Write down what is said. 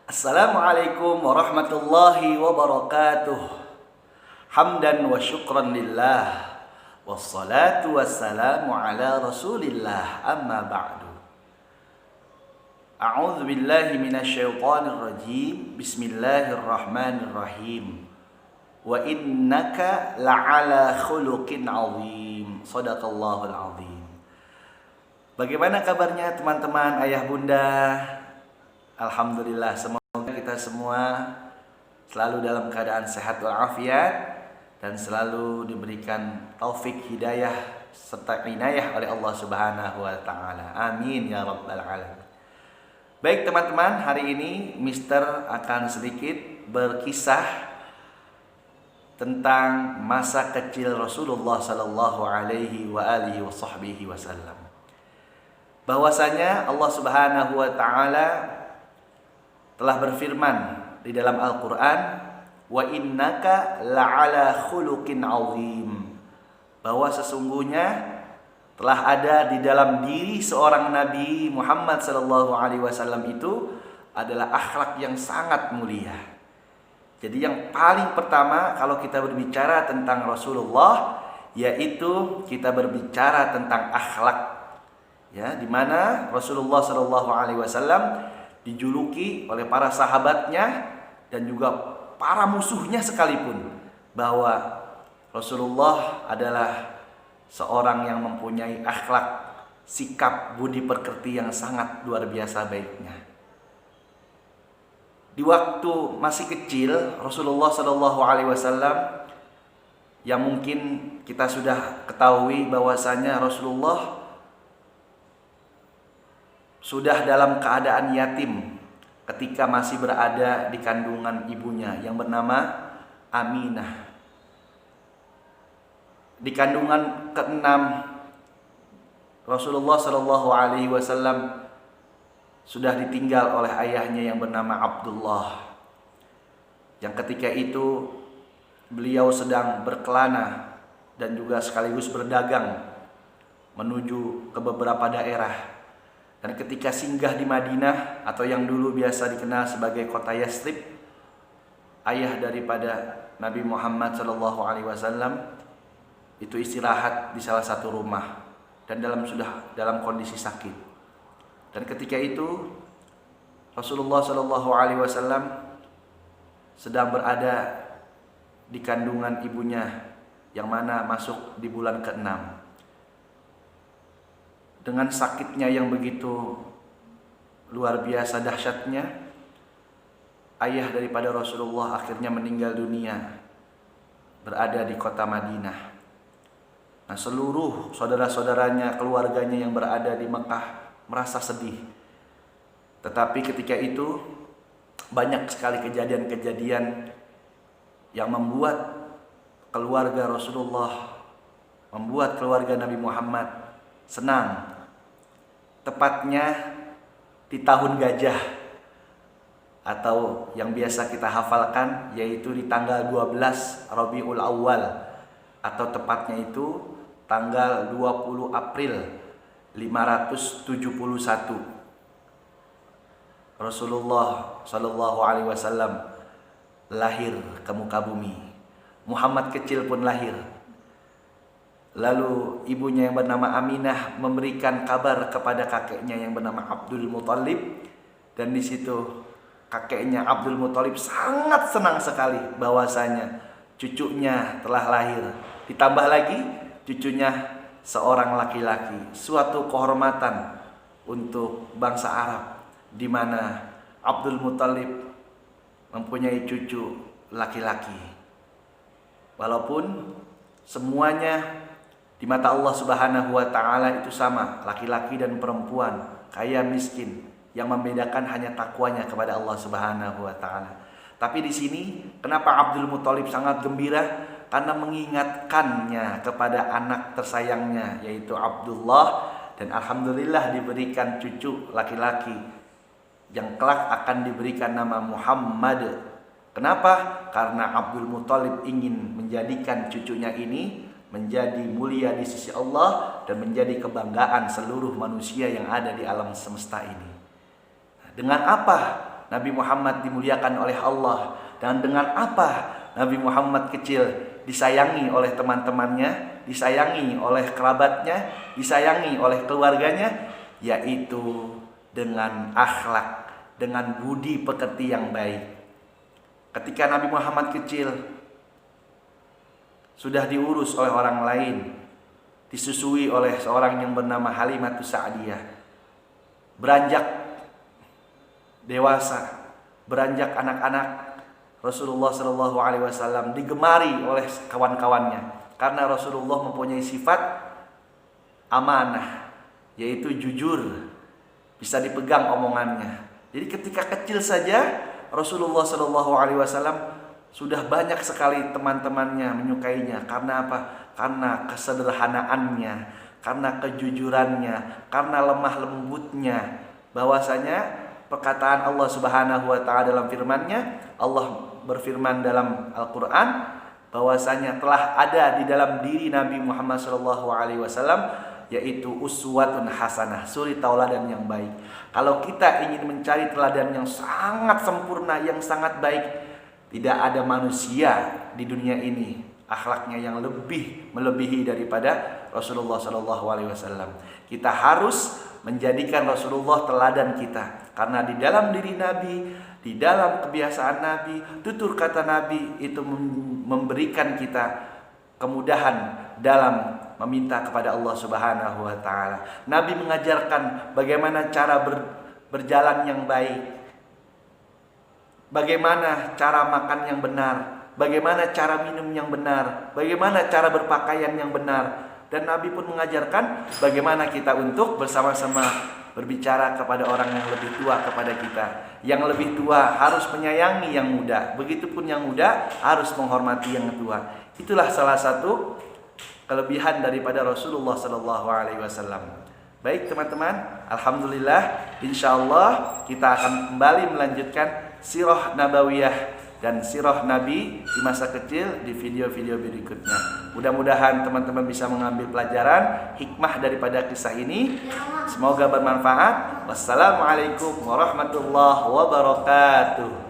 Assalamualaikum warahmatullahi wabarakatuh. Hamdan wa syukran lillah. Wassalatu wassalamu ala rasulillah. Amma ba'du. A'udzu billahi minasyaitonir rajim. Bismillahirrahmanirrahim. Wa innaka la'ala khuluqin 'azim. Shadaqallahul 'azim. Bagaimana kabarnya teman-teman, ayah bunda? Alhamdulillah, semoga kita semua selalu dalam keadaan sehat walafiat dan selalu diberikan taufik, hidayah serta inayah oleh Allah Subhanahu wa taala. Amin ya rabbal alamin. Baik teman-teman, hari ini Mister akan sedikit berkisah tentang masa kecil Rasulullah sallallahu alaihi wasallam. Bahwasanya Allah Subhanahu wa taala telah berfirman di dalam Al-Quran, wa innaka la'ala khuluqin 'azim, bahwa sesungguhnya telah ada di dalam diri seorang Nabi Muhammad sallallahu alaihi wasallam itu adalah akhlak yang sangat mulia. Jadi yang paling pertama kalau kita berbicara tentang Rasulullah, yaitu kita berbicara tentang akhlak, ya, di mana Rasulullah sallallahu alaihi wasallam dijuluki oleh para sahabatnya dan juga para musuhnya sekalipun bahwa Rasulullah adalah seorang yang mempunyai akhlak, sikap, budi pekerti yang sangat luar biasa baiknya. Di waktu masih kecil Rasulullah Shallallahu Alaihi Wasallam, yang mungkin kita sudah ketahui bahwasanya Rasulullah sudah dalam keadaan yatim ketika masih berada di kandungan ibunya yang bernama Aminah. Di kandungan ke-6 Rasulullah Shallallahu Alaihi Wasallam sudah ditinggal oleh ayahnya yang bernama Abdullah, yang ketika itu beliau sedang berkelana dan juga sekaligus berdagang menuju ke beberapa daerah. Dan ketika singgah di Madinah atau yang dulu biasa dikenal sebagai kota Yastrib, ayah daripada Nabi Muhammad SAW itu istirahat di salah satu rumah dan dalam kondisi sakit. Dan ketika itu Rasulullah SAW sedang berada di kandungan ibunya yang mana masuk di bulan ke-6. Dengan sakitnya yang begitu luar biasa dahsyatnya, ayah daripada Rasulullah akhirnya meninggal dunia berada di kota Madinah. Nah, seluruh saudara-saudaranya, keluarganya yang berada di Mekah merasa sedih. Tetapi ketika itu banyak sekali kejadian-kejadian yang membuat keluarga Rasulullah, membuat keluarga Nabi Muhammad senang. Tepatnya di tahun gajah atau yang biasa kita hafalkan, yaitu di tanggal 12 Rabiul Awal atau tepatnya itu tanggal 20 April 571. Rasulullah Shallallahu Alaihi Wasallam lahir ke muka bumi. Muhammad kecil pun lahir. Lalu ibunya yang bernama Aminah memberikan kabar kepada kakeknya yang bernama Abdul Muthalib, dan di situ kakeknya Abdul Muthalib sangat senang sekali bahwasanya cucunya telah lahir. Ditambah lagi cucunya seorang laki-laki, suatu kehormatan untuk bangsa Arab di mana Abdul Muthalib mempunyai cucu laki-laki. Walaupun semuanya di mata Allah Subhanahu wa taala itu sama, laki-laki dan perempuan, kaya miskin, yang membedakan hanya takwanya kepada Allah Subhanahu wa taala. Tapi di sini kenapa Abdul Muthalib sangat gembira? Karena mengingatkannya kepada anak tersayangnya yaitu Abdullah, dan alhamdulillah diberikan cucu laki-laki yang kelak akan diberikan nama Muhammad. Kenapa? Karena Abdul Muthalib ingin menjadikan cucunya ini menjadi mulia di sisi Allah dan menjadi kebanggaan seluruh manusia yang ada di alam semesta ini. Dengan apa Nabi Muhammad dimuliakan oleh Allah, dan dengan apa Nabi Muhammad kecil disayangi oleh teman-temannya, disayangi oleh kerabatnya, disayangi oleh keluarganya, yaitu dengan akhlak, dengan budi pekerti yang baik. Ketika Nabi Muhammad kecil sudah diurus oleh orang lain, disusui oleh seorang yang bernama Halimatus Sa'diyah, beranjak dewasa, beranjak anak-anak, Rasulullah Shallallahu Alaihi Wasallam digemari oleh kawan-kawannya karena Rasulullah mempunyai sifat amanah, yaitu jujur, bisa dipegang omongannya. Jadi ketika kecil saja Rasulullah Shallallahu Alaihi Wasallam sudah banyak sekali teman-temannya menyukainya. Karena apa? Karena kesederhanaannya, karena kejujurannya, karena lemah lembutnya. Bahwasanya perkataan Allah Subhanahu wa taala dalam firman-Nya, Allah berfirman dalam Al-Qur'an bahwasanya telah ada di dalam diri Nabi Muhammad sallallahu alaihi wasallam yaitu uswatun hasanah, suri tauladan yang baik. Kalau kita ingin mencari teladan yang sangat sempurna, yang sangat baik, tidak ada manusia di dunia ini akhlaknya yang lebih melebihi daripada Rasulullah sallallahu alaihi wasallam. Kita harus menjadikan Rasulullah teladan kita, karena di dalam diri Nabi, di dalam kebiasaan Nabi, tutur kata Nabi itu memberikan kita kemudahan dalam meminta kepada Allah Subhanahu wa taala. Nabi mengajarkan bagaimana cara berjalan yang baik, bagaimana cara makan yang benar, bagaimana cara minum yang benar, bagaimana cara berpakaian yang benar. Dan Nabi pun mengajarkan bagaimana kita untuk bersama-sama berbicara kepada orang yang lebih tua kepada kita. Yang lebih tua harus menyayangi yang muda, begitupun yang muda harus menghormati yang tua. Itulah salah satu kelebihan daripada Rasulullah sallallahu alaihi wasallam. Baik teman-teman, alhamdulillah, insyaallah kita akan kembali melanjutkan sirah nabawiyah dan sirah Nabi di masa kecil di video-video berikutnya. Mudah-mudahan teman-teman bisa mengambil pelajaran hikmah daripada kisah ini. Semoga bermanfaat. Wassalamualaikum warahmatullahi wabarakatuh.